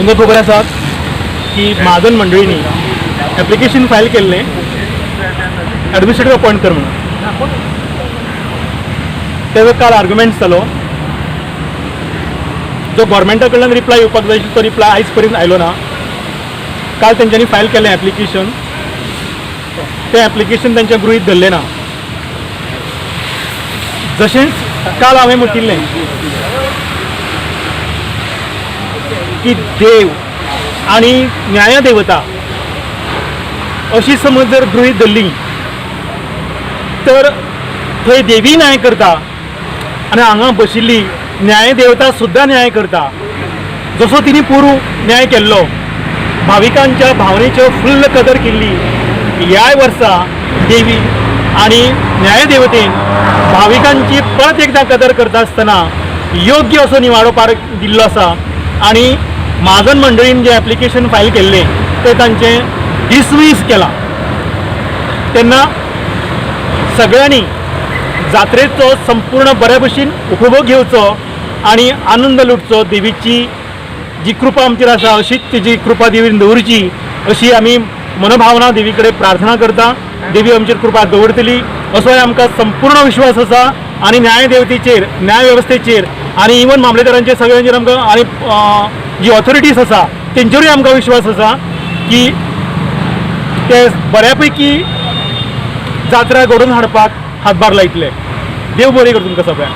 तुमकां खबर आसा की महाजन मंडळींनी ॲप्लिकेशन फायल केल्लें ॲडमिनिस्ट्रेटिव्ह अपॉइंट कर म्हणून. तेजो काल आर्ग्युमेंट्स जालो. जो गव्हर्मेंटा कडल्यान रिप्लाय येवपाक जाय तो रिप्लाय आयज पर्यंत आयलो ना. काल तेंच्यांनी फायल केलें ॲप्लिकेशन, तें ॲप्लिकेशन तेंचें गृहीत धरलें ना. जशेंच काल हांवें म्हटिल्लें की देव आनी न्यायदेवता अशी समज जर गृहीत धरली तर थंय देवी न्याय करता आनी हांगा बशिल्ली न्यायदेवता सुद्दां न्याय करता. जसो तिणी पोरूं न्याय केल्लो, भाविकांच्या भावनेच्यो फुल्ल कदर केल्ली. ह्या वर्सा देवी आनी न्यायदेवतेन भाविकांची परत एकदां कदर करता आसतना योग्य असो निवाडो पार दिल्लो आसा. आनी महाजन मंडळीन जे ॲप्लिकेशन फायल केल्लें तें तांचें डिसमीस केलां. तेन्ना सगळ्यांनी जात्रेचो संपूर्ण बऱ्या भशेन उपभोग घेवचो आनी आनंद लुटचो. देवीची जी कृपा आमचेर आसा अशीच तिची कृपा देवीन दवरची अशी आमी मनोभावना देवी कडेन प्रार्थना करता. देवी आमचेर कृपा दवरतली असोय आमकां संपूर्ण विश्वास आसा. आनी न्यायदेवतेचेर, न्याय वेवस्थेचेर आनी इवन मामलेदारांचेर सगळ्यांचेर आमकां आनी जी ऑथॉरिटीज आसा तेंचेरूय आमकां विश्वास आसा की ते बऱ्या पैकी जात्रा घडोवन हाडपाक हातभार लायतले. देव बरें कर तुमकां सगळ्यांक.